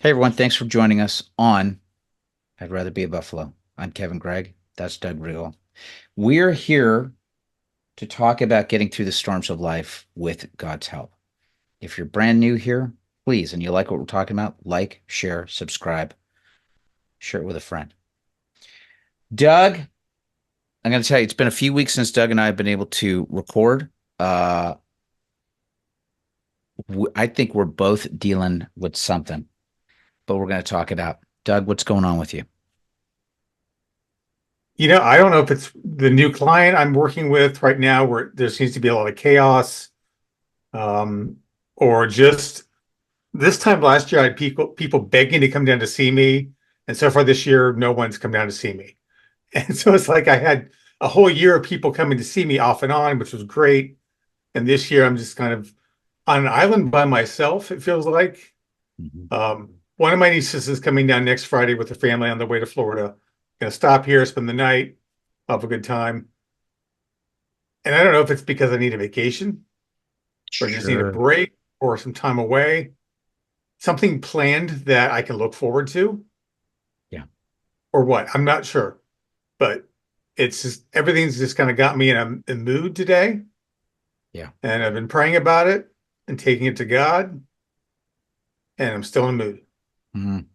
Hey everyone, thanks for joining us on I'd Rather Be a Buffalo. I'm Kevin Gregg. That's Doug Riggle. We're here to talk about getting through the storms of life with God's help. If you're brand new here, please, and you like what we're talking about, like, share, subscribe, share it with a friend. Doug, I'm going to tell you, it's been a few weeks since Doug and I have been able to record. Uh, I think we're both dealing with something, but we're going to talk it out. Doug, what's going on with you? I don't know if it's the new client I'm working with right now where there seems to be a lot of chaos, um, or just this time last year I had people begging to come down to see me, and so far this year no one's come down to see me. And so it's like I had a whole year of people coming to see me off and on, which was great. And this year I'm just kind of on an island by myself, it feels like. Mhm. One of my nieces is coming down next Friday with her family on their way to Florida. Gonna stop here, spend the night, have a good time. And I don't know if it's because I need a vacation or just need a Sure. break or some time away, something planned that I can look forward to Yeah. or what. I'm not sure, but it's just everything's just kind of got me in a mood today. Yeah. And I've been praying about it and taking it to God, and I'm still in the mood. Mhm.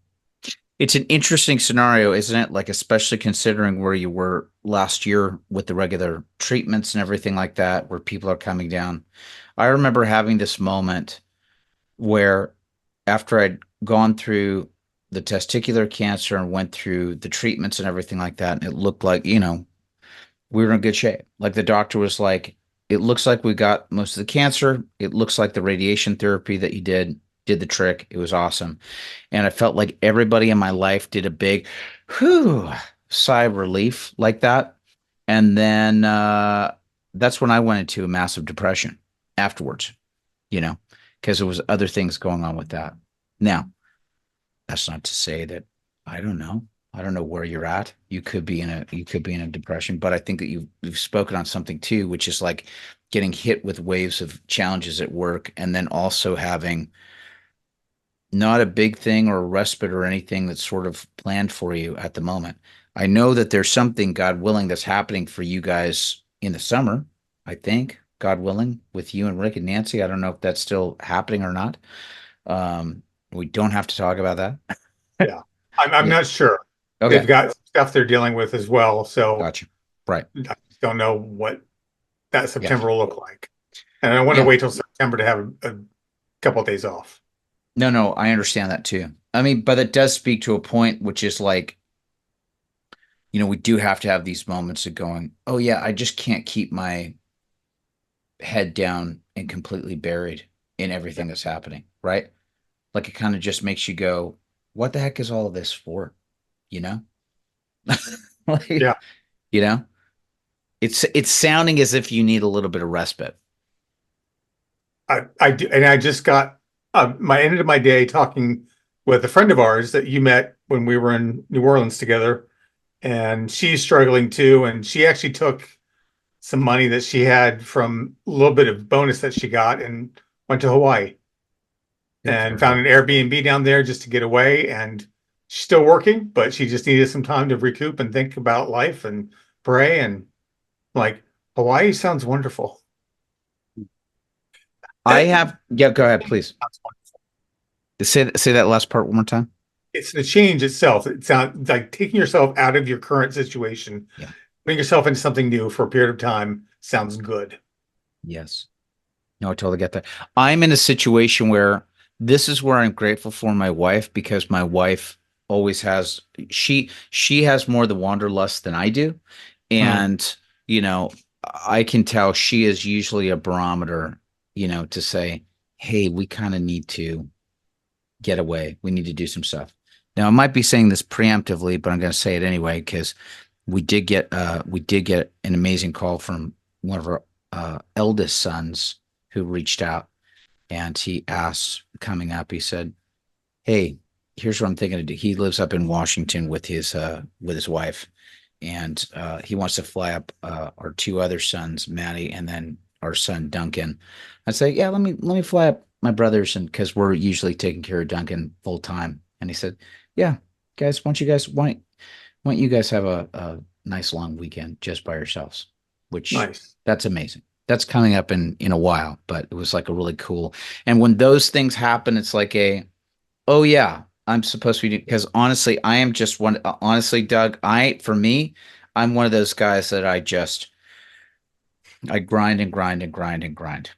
It's an interesting scenario, isn't it? Like, especially considering where you were last year with the regular treatments and everything like that, where people are coming down. I remember having this moment where, after I'd gone through the testicular cancer and went through the treatments and everything like that, and it looked like, we were in good shape. Like, the doctor was like, it looks like we got most of the cancer. It looks like the radiation therapy that you did the trick. It was awesome. And I felt like everybody in my life did a big whew sigh of relief like that. And then that's when I went into a massive depression afterwards, you know, because there was other things going on with that. Now, that's not to say that I don't know. I don't know where you're at. You could be in a depression, but I think that you've spoken on something too, which is like getting hit with waves of challenges at work and then also having not a big thing or a respite or anything that's sort of planned for you at the moment. I know that there's something, God willing, that's happening for you guys in the summer, I think, God willing, with you and Rick and Nancy. I don't know if that's still happening or not. Um, we don't have to talk about that. Yeah. I'm Yeah. not sure. They've Okay. got stuff they're dealing with as well. So Gotcha. Right. I just don't know what that Yeah. September will look like. And I want to Yeah. wait till September to have a couple of days off. No, no, I understand that too. I mean, but it does speak to a point, which is like, we do have to have these moments of going, oh, yeah, I just can't keep my head down and completely buried in Yeah. everything that's happening, right? Like, it kind of just makes you go, what the heck is all of this for? You know? Like, Yeah. you know, it's sounding as if you need a little bit of respite. I do, and I just got my ended of my day talking with a friend of ours that you met when we were in New Orleans together, and she's struggling too. And she actually took some money that she had from a little bit of bonus that she got and went to Hawaii Good for and found her. an Airbnb down there just to get away. And she's still working, but she just needed some time to recoup and think about life and pray. And like Hawaii sounds wonderful. I That have, yeah, go ahead, please. sounds wonderful. Say that last part one more time. It's the change itself. It sounds like taking yourself out of your current situation, Yeah. putting yourself into something new for a period of time sounds good. Yes. No, I totally get that. I'm in a situation where this is where I'm grateful for my wife because my wife always has she has more the wanderlust than I do. Hmm. And, you know, I can tell she is usually a barometer, to say, hey, we kind of need to get away. We need to do some stuff. Now, I might be saying this preemptively, but I'm going to say it anyway because we did get an amazing call from one of our eldest sons who reached out and he asked coming up. He said, "Hey, here's what I'm thinking to do." He lives up in Washington with his wife, and he wants to fly up our two other sons, Maddie, and then our son Duncan. I'd say, "Yeah, let me fly up my brothers, and because we're usually taking care of Duncan full time And he said, yeah, guys, why don't you guys have a nice long weekend just by yourselves? Which Nice. that's amazing. That's coming up in a while, but it was like a really cool. And when those things happen, it's like a, oh yeah, I'm supposed to be because honestly, I am just one. Honestly, Doug, for me, I'm one of those guys that I grind and grind and grind and grind.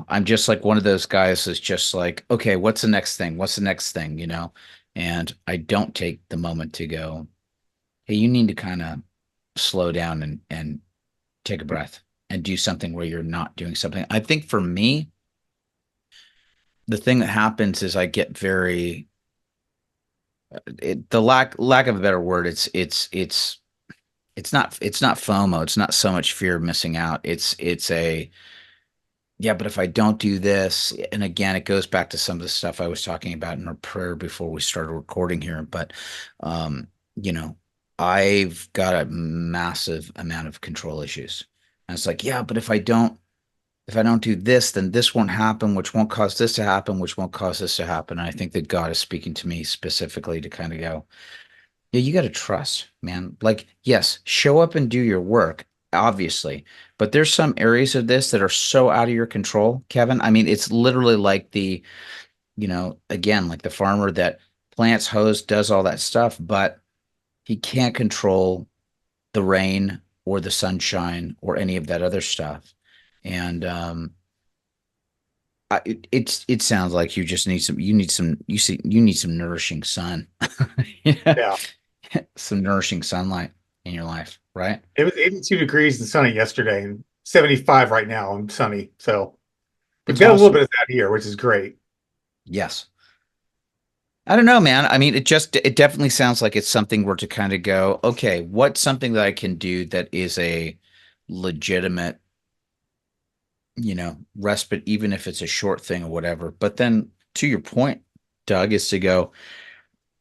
I'm just like one of those guys that's just like, okay, what's the next thing? What's the next thing? And I don't take the moment to go, hey, you need to kind of slow down and take a breath and do something where you're not doing something. I think for me, the thing that happens is I get very the lack of a better word, it's not FOMO. It's not so much fear of missing out. It's a yeah, but if I don't do this, and again, it goes back to some of the stuff I was talking about in our prayer before we started recording here. But um, you know, I've got a massive amount of control issues. And it's like, yeah, but if I don't do this, then this won't happen, which won't cause this to happen, which won't cause this to happen. And I think that God is speaking to me specifically to kind of go, yeah, you got to trust, man. Like, yes, show up and do your work, obviously, but there's some areas of this that are so out of your control, Kevin. I mean, it's literally like again, like the farmer that plants, hoes, does all that stuff, but he can't control the rain or the sunshine or any of that other stuff. And it sounds like you need some nourishing sun. Yeah. Yeah. Some nourishing sunlight in your life, right? It was 82 degrees and sunny yesterday and 75 right now and sunny. So we've It's got a little awesome. bit of that here, which is great. Yes. I don't know, man. I mean, it definitely sounds like it's something where to kind of go, okay, what's something that I can do that is a legitimate, respite, even if it's a short thing or whatever. But then to your point, Doug, is to go,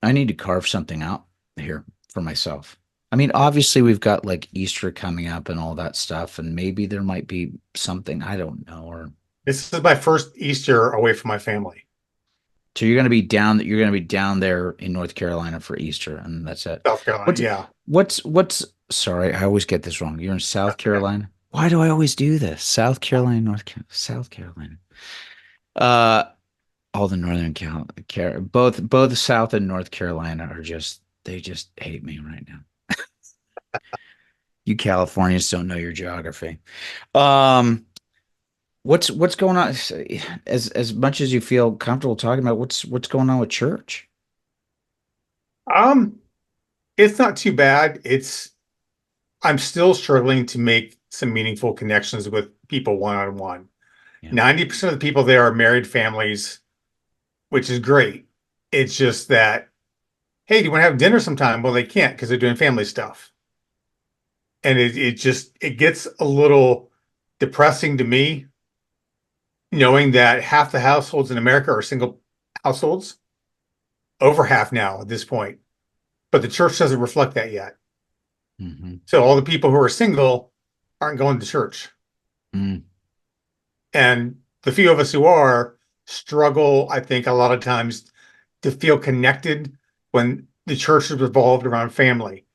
I need to carve something out here for myself. I mean, obviously we've got like Easter coming up and all that stuff, and maybe there might be something I don't know, or This is my first Easter away from my family. so you're gonna be down there in North Carolina for Easter, and that's it. South Carolina. What's Yeah. what's sorry, I always get this wrong. You're in South Carolina? Why do I always do this? South Carolina, South Carolina. Uh all the both South and North Carolina are just they just hate me right now. You Californians don't know your geography. Um what's going on as much as you feel comfortable talking about what's going on with church? Um, it's not too bad. I'm still struggling to make some meaningful connections with people one on one. Yeah. 90% of the people there are married families, which is great. It's just that, hey, do you want to have dinner sometime? Well, they can't because they're doing family stuff. And it gets a little depressing to me knowing that half the households in America are single households, over half now at this point. But the church doesn't reflect that yet. Hmm. So all the people who are single aren't going to church. Mm, And the few of us who are struggle, I think, a lot of times to feel connected when the church is revolved around family.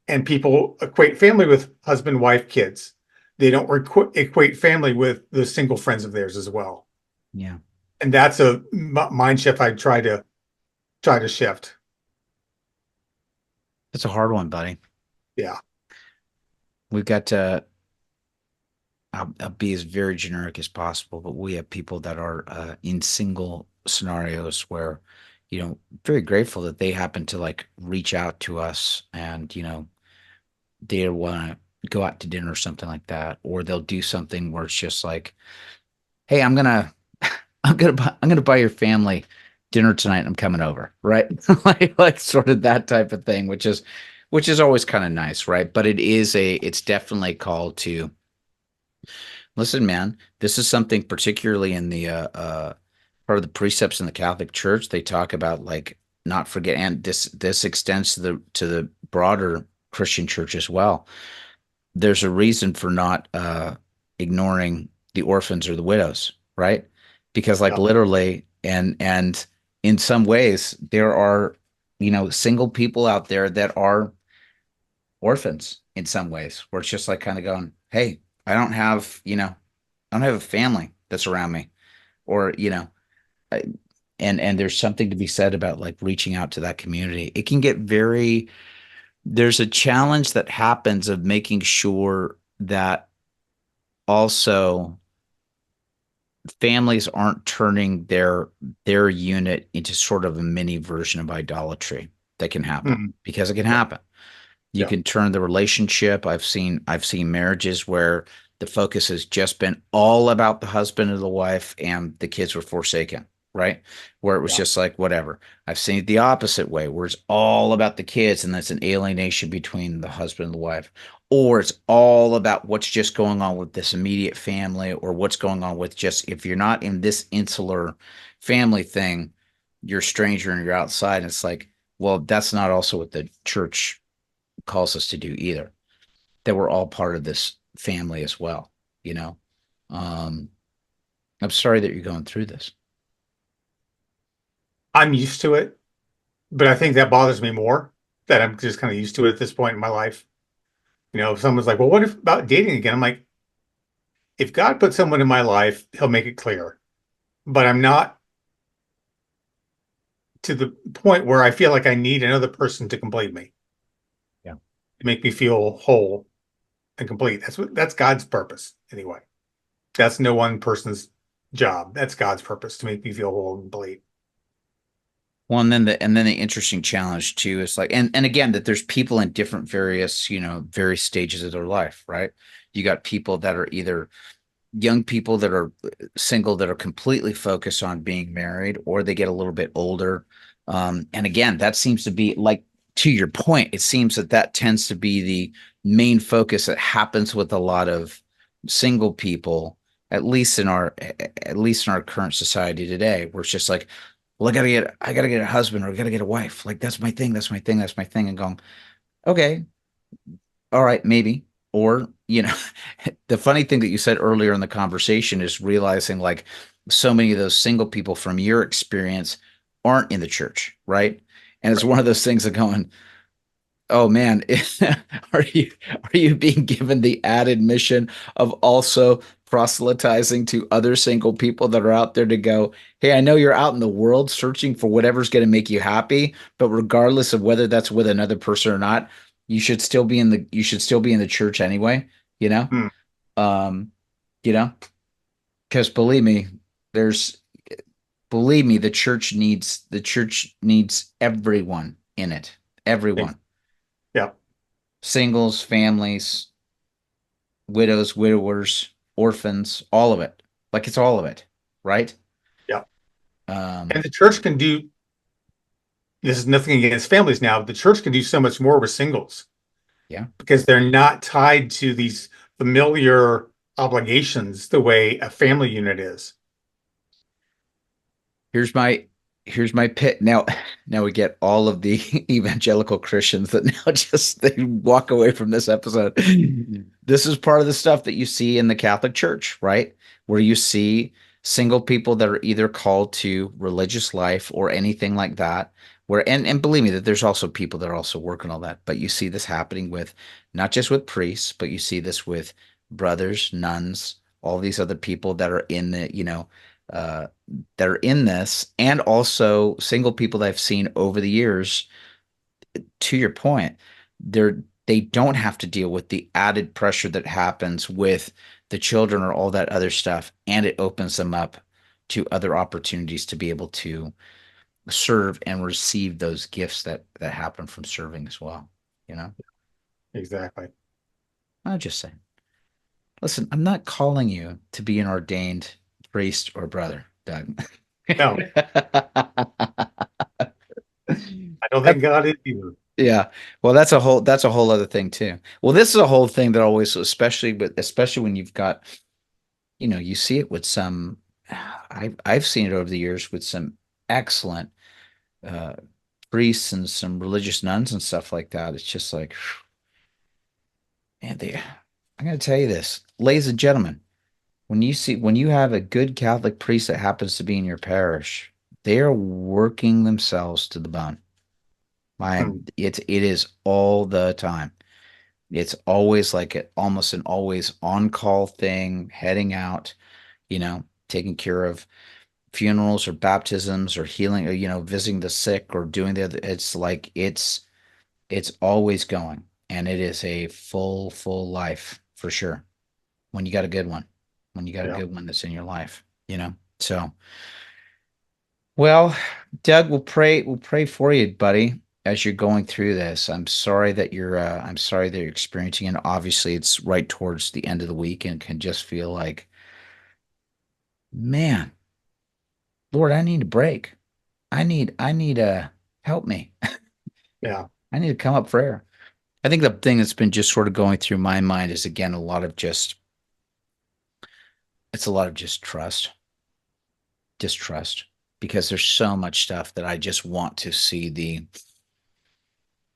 And people equate family with husband, wife, kids. They don't equate family with the single friends of theirs as well. yeah. And that's a mind shift I try to shift. That's a hard one, buddy. Yeah. We've got to I'll be as very generic as possible, but we have people that are in single scenarios where, very grateful that they happen to like reach out to us and, they want to go out to dinner or something like that, or they'll do something where it's just like, hey, I'm gonna buy your family dinner tonight. I'm coming over, right? like sort of that type of thing, which is always kind of nice, right? But it's definitely a call to listen, man. This is something particularly in the part of the precepts in the Catholic Church. They talk about like not forget, and this extends to the broader Christian church as well. There's a reason for not ignoring the orphans or the widows, right? Because like Yeah. literally and in some ways there are single people out there that are orphans in some ways, where it's just like kind of going, hey, I don't have, I don't have a family that's around me, or, I- and there's something to be said about like reaching out to that community. It can get very, there's a challenge that happens of making sure that also families aren't turning their unit into sort of a mini version of idolatry. That can happen Mhm. because it can Yeah. happen. You Yeah. can turn the relationship. I've seen marriages where the focus has just been all about the husband or the wife and the kids were forsaken, right? Where it was Yeah. just like whatever. I've seen it the opposite way, where it's all about the kids and that's an alienation between the husband and the wife. Or it's all about what's just going on with this immediate family, or what's going on with just if you're not in this insular family thing, you're a stranger and you're outside. And it's like, well, that's not also what the church calls us to do either. That we're all part of this family as well, you know. Um, I'm sorry that you're going through this. I'm used to it, but I think that bothers me more that I'm just kind of used to it at this point in my life. If someone's like, well, what if about dating again? I'm like, if God put someone in my life, he'll make it clear. But I'm not to the point where I feel like I need another person to complete me, Yeah. to make me feel whole and complete. That's God's purpose anyway. That's no one person's job. That's God's purpose to make me feel whole and complete. Well, and then the interesting challenge too is like, and again, that there's people in different various stages of their life, right? You got people that are either young people that are single that are completely focused on being married, or they get a little bit older. And again, that seems to be like, to your point, it seems that that tends to be the main focus that happens with a lot of single people, at least in our current society today, where it's just like, well, I gotta get a husband, or I gotta get a wife. Like that's my thing, that's my thing, that's my thing. And going, okay, all right, maybe. Or, the funny thing that you said earlier in the conversation is realizing like so many of those single people from your experience aren't in the church, right? And it's Right. one of those things of going, oh man, are you being given the added mission of also proselytizing to other single people that are out there to go, hey, I know you're out in the world searching for whatever's going to make you happy, but regardless of whether that's with another person or not, you should still be in the church anyway, you know? Hmm. Um, you know, because there's believe me, the church needs everyone in it. Ex- Everyone. Yeah. Singles, families, widows, widowers, orphans, all of it. Like it's all of it, right? Yeah. And Um, the church can do this is nothing against families now. The church can do so much more with singles yeah. because they're not tied to these familiar obligations the way a family unit is. Here's my here's my pit. Now we get all of the evangelical Christians that now just they walk away from this episode. This is part of the stuff that you see in the Catholic Church, right? Where you see single people that are either called to religious life or anything like that. Where and believe me that there's also people that are also working on that, but you see this happening with not just with priests, but you see this with brothers, nuns, all these other people that are in the, uh, that are in this, and also single people that I've seen over the years. To your point, they don't have to deal with the added pressure that happens with the children or all that other stuff, and it opens them up to other opportunities to be able to serve and receive those gifts that happen from serving as well. You know, Exactly. I'm just saying. Listen, I'm not calling you to be an ordained priest or brother, Doug. No, I don't think That- God is either. Yeah. Well, that's a whole other thing too. Well, this is a whole thing that always, especially when you've got, you see it with some, I've seen it over the years with some excellent uh priests and some religious nuns and stuff like that. It's just like, man, I'm gonna tell you this, ladies and gentlemen, when you have a good Catholic priest that happens to be in your parish, they are working themselves to the bone. Hmm. It is all the time. It's always like almost an always on call thing, heading out, taking care of funerals or baptisms or healing or, visiting the sick or doing the other. It's like it's always going. And it is a full life for sure. When you got a good one. When you got a Yeah. good one that's in your life. So well, Doug, we'll pray for you, buddy, as you're going through this. I'm sorry that you're experiencing it. Obviously, it's right towards the end of the week and can just feel like, man, Lord, I need a break. I need help me. Yeah. I need to come up for air. I think the thing that's been just sort of going through my mind is again a lot of just distrust, because there's so much stuff that I just want to see the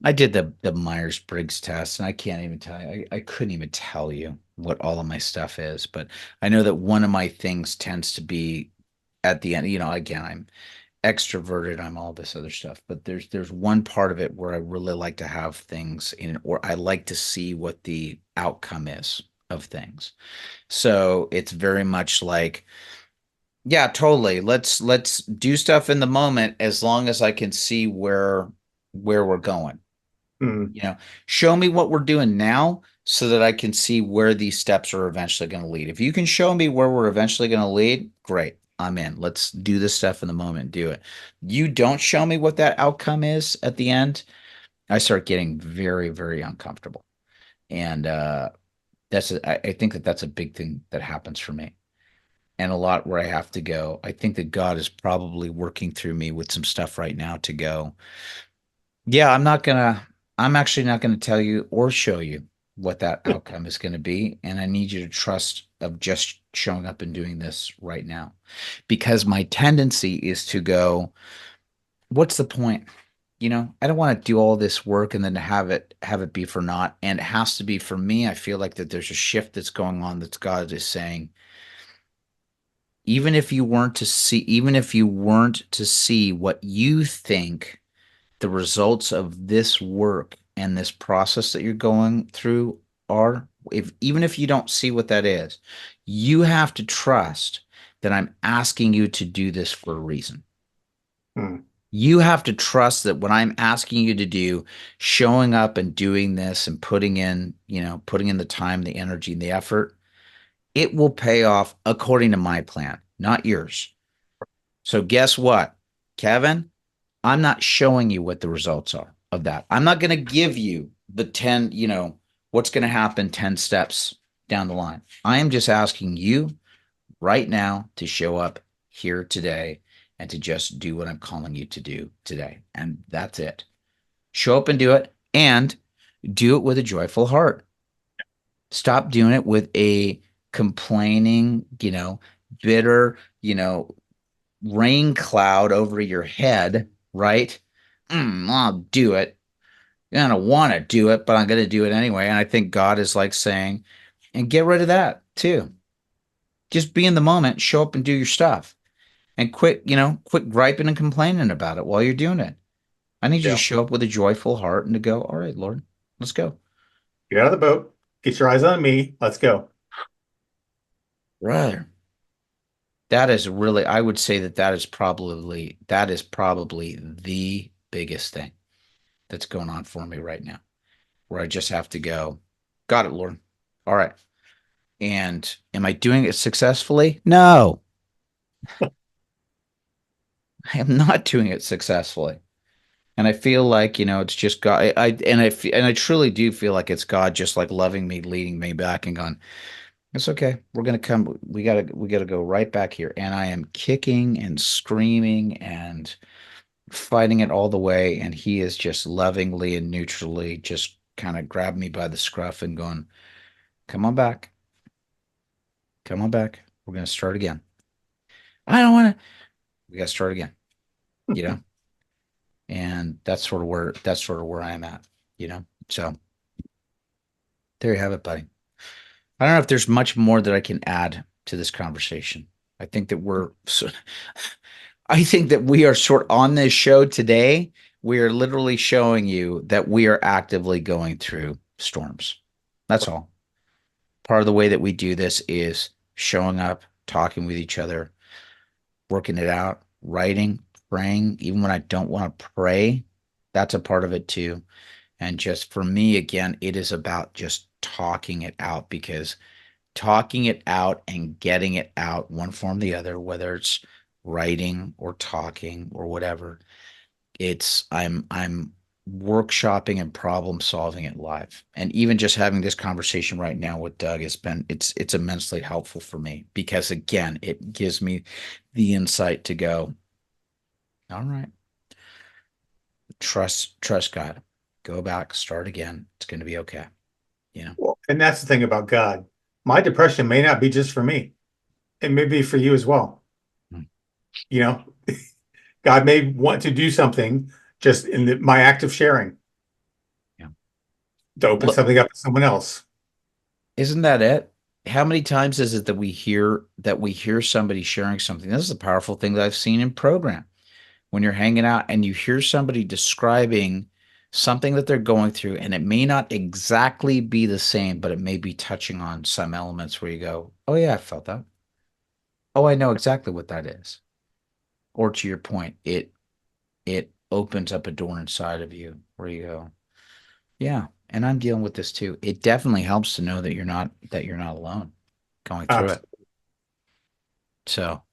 I did the Myers-Briggs test, and I can't even tell you. I couldn't even tell you what all of my stuff is, but I know that one of my things tends to be at the end. Again, I'm extroverted. I'm all this other stuff, but there's one part of it where I really like to have things in, or I like to see what the outcome is of things. So it's very much like, yeah, totally. Let's do stuff in the moment as long as I can see where we're going. Hmm. You know, show me what we're doing now so that I can see where these steps are eventually going to lead. If you can show me where we're eventually going to lead, great. I'm in. Let's do this stuff in the moment. Do it. You don't show me what that outcome is at the end, I start getting very, very uncomfortable. And I think that that's a big thing that happens for me. And a lot where I have to go. I think that God is probably working through me with some stuff right now to go, yeah, I'm actually not gonna tell you or show you what that outcome is going to be. And I need you to trust of just showing up and doing this right now. Because my tendency is to go, what's the point? I don't want to do all this work and then have it be for naught. And it has to be for me. I feel like that there's a shift that's going on that God is saying, even if you weren't to see what you think the results of this work and this process that you're going through are, if even if you don't see what that is, you have to trust that I'm asking you to do this for a reason. Hmm. You have to trust that what I'm asking you to do, showing up and doing this and putting in the time, the energy, and the effort, it will pay off according to my plan, not yours. So guess what, Kevin? I'm not showing you what the results are of that. I'm not going to give you the 10, what's going to happen 10 steps down the line. I am just asking you right now to show up here today and to just do what I'm calling you to do today. And that's it. Show up and do it, and do it with a joyful heart. Stop doing it with a complaining, bitter, rain cloud over your head, right? I'll do it. I don't want to do it, but I'm going to do it anyway. And I think God is like saying, and get rid of that too. Just be in the moment, show up and do your stuff, and quit griping and complaining about it while you're doing it. I need you to Yeah. show up with a joyful heart and to go, all right, Lord, let's go. Get out of the boat. Get your eyes on me. Let's go. Brother, I would say that is probably the biggest thing that's going on for me right now, where I just have to go, got it, Lord. All right. And am I doing it successfully? No, I am not doing it successfully. And I feel like, it's just God. And I truly do feel like it's God just like loving me, leading me back and going, it's okay. We're going to come. We got to go right back here. And I am kicking and screaming and fighting it all the way. And he is just lovingly and neutrally just kind of grabbed me by the scruff and going, come on back. Come on back. We're going to start again. I don't want to. We got to start again, you know? And that's sort of where I'm at. So there you have it, buddy. I don't know if there's much more that I can add to this conversation. I think that we're so, I think that we are sort on this show today. We are literally showing you that we are actively going through storms. That's all. Part of the way that we do this is showing up, talking with each other, working it out, writing, praying, even when I don't want to pray. That's a part of it too. And just for me, again, it is about just talking it out, because talking it out and getting it out one form or the other, whether it's writing or talking or whatever, it's I'm workshopping and problem solving it live. And even just having this conversation right now with Doug has been it's immensely helpful for me, because again, it gives me the insight to go, all right, trust God. Go back, start again. It's going to be okay, you know. Well, and that's the thing about God. My depression may not be just for me. It may be for you as well. Mm. You know, God may want to do something just in my act of sharing Yeah. to open Look, something up to someone else. isn't that it? How many times is it that we hear somebody sharing something? This is a powerful thing that I've seen in program. When you're hanging out and you hear somebody describing something that they're going through, and it may not exactly be the same, but it may be touching on some elements where you go, "Oh yeah, I felt that. Oh, I know exactly what that is." Or to your point, it opens up a door inside of you where you go, "Yeah, and I'm dealing with this too." It definitely helps to know that you're not alone going through it. Absolutely. So,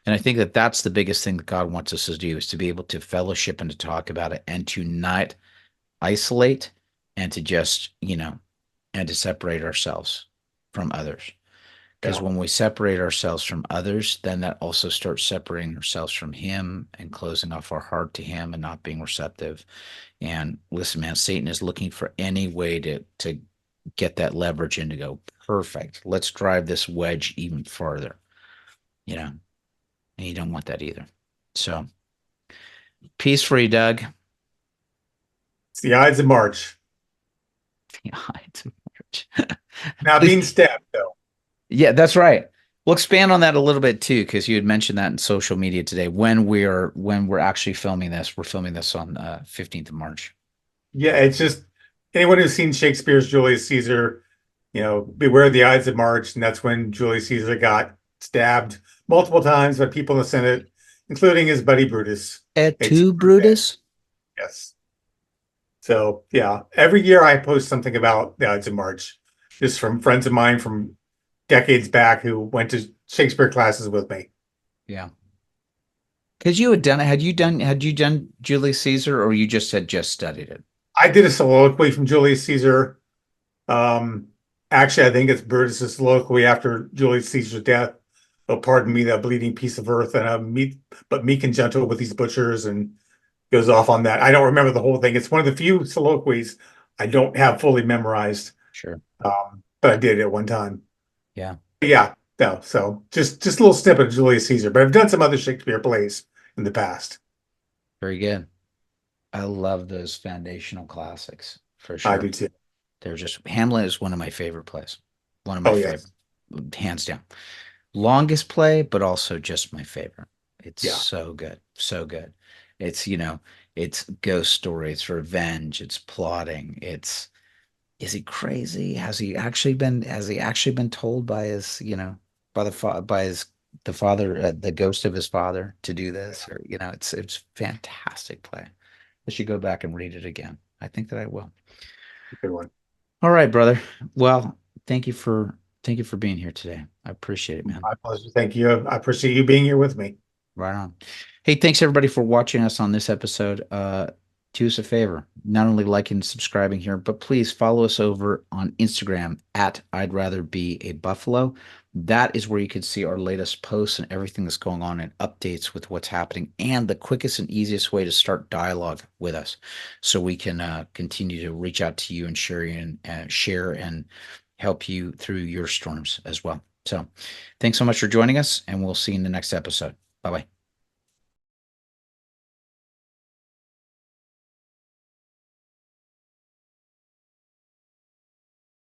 and I think that that's the biggest thing that God wants us to do, is to be able to fellowship and to talk about it, and to not isolate, and to just, and to separate ourselves from others. Because Yeah. when we separate ourselves from others, then that also starts separating ourselves from Him and closing off our heart to Him and not being receptive. And listen, man, Satan is looking for any way to get that leverage in to go, perfect. Let's drive this wedge even farther, and you don't want that either. So, peace for you, Doug. It's the Ides of March. Yeah, it's Now being stabbed, though. Yeah, that's right. We'll expand on that a little bit too, because you had mentioned that in social media today. When we're actually filming this, we're filming this on 15th of March. Yeah, it's just anyone who's seen Shakespeare's Julius Caesar, beware the Ides of March. And that's when Julius Caesar got stabbed multiple times by people in the Senate, including his buddy Brutus. Et It's tu, Brutus? yes. So yeah, every year I post something about the Ides of March, just from friends of mine from decades back who went to Shakespeare classes with me. Yeah. Because you had you done Julius Caesar, or you just studied it? I did a soliloquy from Julius Caesar. Um, Actually, I think it's Brutus's soliloquy after Julius Caesar's death. Oh, pardon me, that bleeding piece of earth, and but meek and gentle with these butchers, and goes off on that. I don't remember the whole thing. It's one of the few soliloquies I don't have fully memorized, Sure. but I did it at one time. Yeah. But yeah, no. So just a little snippet of Julius Caesar, but I've done some other Shakespeare plays in the past. Very good. I love those foundational classics for I sure. do too. They're just Hamlet is one of my favorite plays. One of my Oh favorite, yes, hands down. Longest play, but also just my favorite. It's yeah. so good, so good. It's it's ghost story, it's revenge, it's plotting. It's Is he crazy? Has he actually been told by his by by his the father, the ghost of his father, to do this? Or it's fantastic play. I should go back and read it again. I think that I will. Good one. All right, brother. Well, thank you for being here today. I appreciate it, man. My pleasure. Thank you. I appreciate you being here with me. Right on. Hey, thanks everybody for watching us on this episode. Do us a favor, not only liking and subscribing here, but please follow us over on Instagram at I'd Rather Be a Buffalo. That is where you can see our latest posts and everything that's going on and updates with what's happening, and the quickest and easiest way to start dialogue with us, so we can continue to reach out to you and share and help you through your storms as well. So, thanks so much for joining us, and we'll see you in the next episode. Bye bye.